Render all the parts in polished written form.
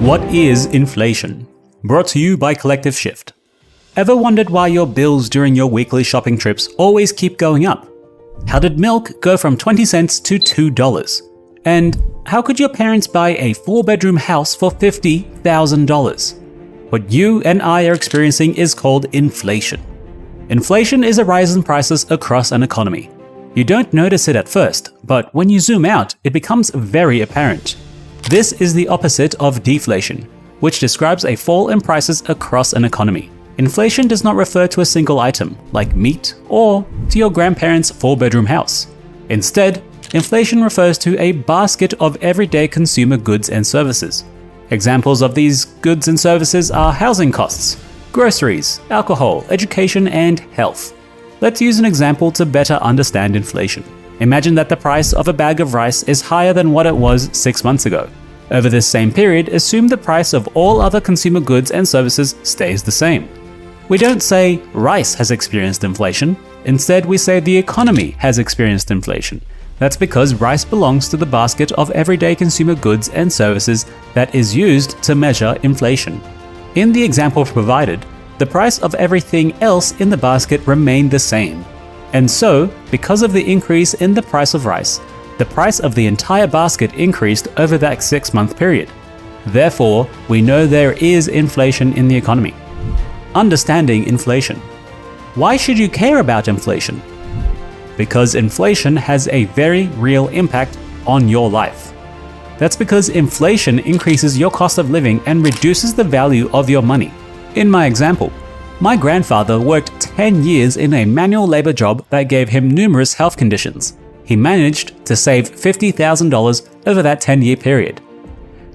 What is inflation? Brought to you by Collective Shift. Ever wondered why your bills during your weekly shopping trips always keep going up? How did milk go from 20 cents to $2? And how could your parents buy a 4-bedroom house for $50,000? What you and I are experiencing is called inflation. Inflation is a rise in prices across an economy. You don't notice it at first, but when you zoom out, it becomes very apparent. This is the opposite of deflation, which describes a fall in prices across an economy. Inflation does not refer to a single item, like meat, or to your grandparents' 4-bedroom house. Instead, inflation refers to a basket of everyday consumer goods and services. Examples of these goods and services are housing costs, groceries, alcohol, education, and health. Let's use an example to better understand inflation. Imagine that the price of a bag of rice is higher than what it was 6 months ago. Over this same period, assume the price of all other consumer goods and services stays the same. We don't say rice has experienced inflation. Instead, we say the economy has experienced inflation. That's because rice belongs to the basket of everyday consumer goods and services that is used to measure inflation. In the example provided, the price of everything else in the basket remained the same. And so, because of the increase in the price of rice, the price of the entire basket increased over that 6-month period. Therefore, we know there is inflation in the economy. Understanding inflation. Why should you care about inflation? Because inflation has a very real impact on your life. That's because inflation increases your cost of living and reduces the value of your money. In my example, my grandfather worked 10 years in a manual labor job that gave him numerous health conditions. He managed to save $50,000 over that 10-year period.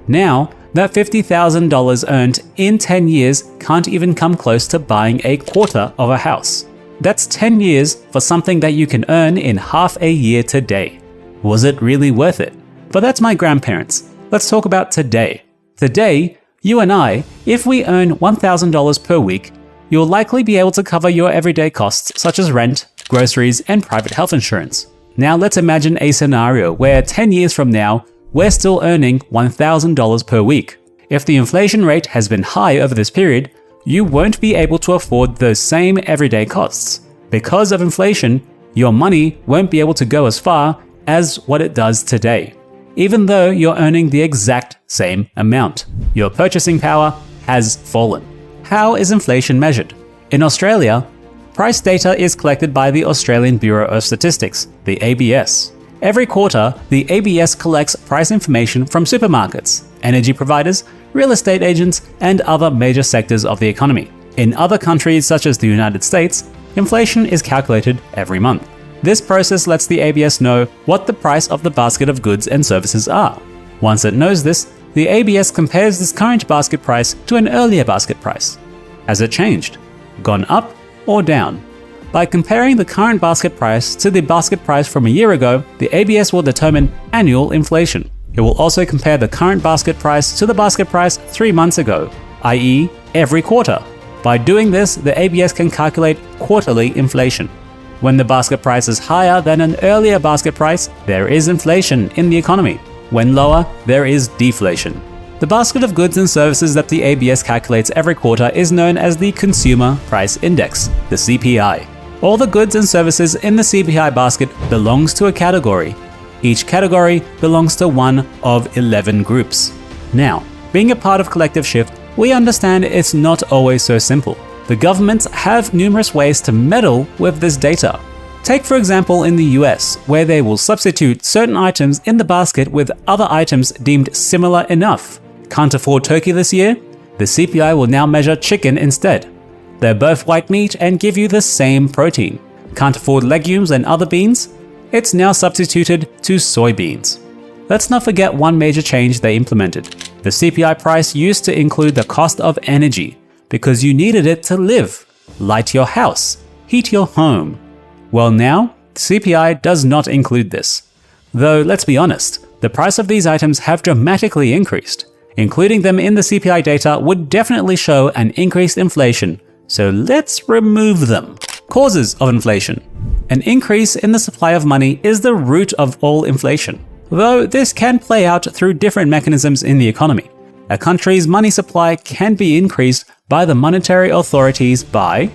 Now, that $50,000 earned in 10 years can't even come close to buying a quarter of a house. That's 10 years for something that you can earn in half a year today. Was it really worth it? But that's my grandparents. Let's talk about today. Today, you and I, if we earn $1,000 per week, you'll likely be able to cover your everyday costs such as rent, groceries, and private health insurance. Now let's imagine a scenario where 10 years from now, we're still earning $1,000 per week. If the inflation rate has been high over this period, you won't be able to afford those same everyday costs. Because of inflation, your money won't be able to go as far as what it does today. Even though you're earning the exact same amount, your purchasing power has fallen. How is inflation measured? In Australia, price data is collected by the Australian Bureau of Statistics, the ABS. Every quarter, the ABS collects price information from supermarkets, energy providers, real estate agents, and other major sectors of the economy. In other countries such as the United States, inflation is calculated every month. This process lets the ABS know what the price of the basket of goods and services are. Once it knows this, the ABS compares this current basket price to an earlier basket price. Has it changed? Gone up or down? By comparing the current basket price to the basket price from a year ago, the ABS will determine annual inflation. It will also compare the current basket price to the basket price 3 months ago, i.e. every quarter. By doing this, the ABS can calculate quarterly inflation. When the basket price is higher than an earlier basket price, there is inflation in the economy. When lower, there is deflation. The basket of goods and services that the ABS calculates every quarter is known as the Consumer Price Index, the CPI. All the goods and services in the CPI basket belongs to a category. Each category belongs to one of 11 groups. Now, being a part of Collective Shift, we understand it's not always so simple. The governments have numerous ways to meddle with this data. Take for example in the US, where they will substitute certain items in the basket with other items deemed similar enough. Can't afford turkey this year? The CPI will now measure chicken instead. They're both white meat and give you the same protein. Can't afford legumes and other beans? It's now substituted to soybeans. Let's not forget one major change they implemented. The CPI price used to include the cost of energy because you needed it to live, light your house, heat your home. Well now, CPI does not include this. Though let's be honest, the price of these items have dramatically increased. Including them in the CPI data would definitely show an increased inflation, so let's remove them. Causes of inflation. An increase in the supply of money is the root of all inflation, though this can play out through different mechanisms in the economy. A country's money supply can be increased by the monetary authorities by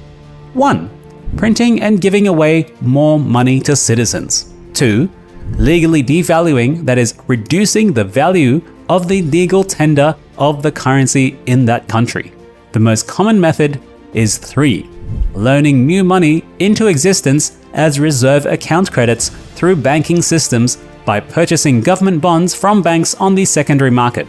1. Printing and giving away more money to citizens. 2. Legally devaluing, that is, reducing the value of the legal tender of the currency in that country. The most common method is 3. Loaning new money into existence as reserve account credits through banking systems by purchasing government bonds from banks on the secondary market.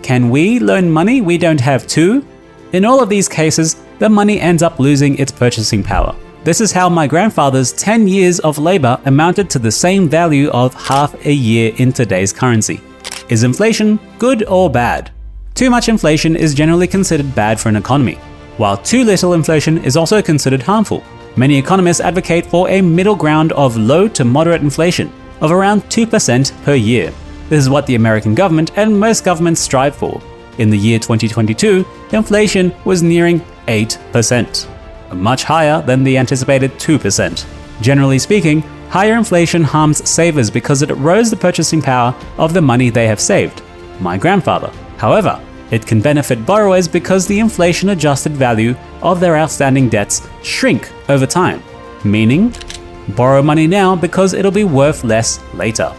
Can we loan money we don't have too? In all of these cases, the money ends up losing its purchasing power. This is how my grandfather's 10 years of labor amounted to the same value of half a year in today's currency. Is inflation good or bad? Too much inflation is generally considered bad for an economy, while too little inflation is also considered harmful. Many economists advocate for a middle ground of low to moderate inflation of around 2% per year. This is what the American government and most governments strive for. In the year 2022, inflation was nearing 8%, much higher than the anticipated 2%. Generally speaking, higher inflation harms savers because it erodes the purchasing power of the money they have saved. My grandfather. However, it can benefit borrowers because the inflation-adjusted value of their outstanding debts shrink over time, meaning borrow money now because it'll be worth less later.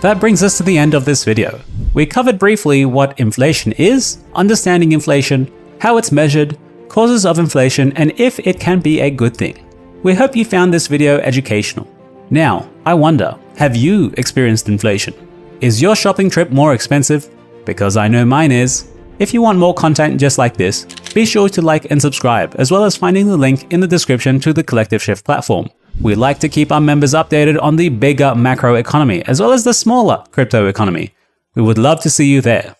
That brings us to the end of this video. We covered briefly what inflation is, understanding inflation, how it's measured, causes of inflation, and if it can be a good thing. We hope you found this video educational. Now, I wonder, have you experienced inflation? Is your shopping trip more expensive? Because I know mine is. If you want more content just like this, be sure to like and subscribe, as well as finding the link in the description to the Collective Shift platform. We like to keep our members updated on the bigger macro economy, as well as the smaller crypto economy. We would love to see you there.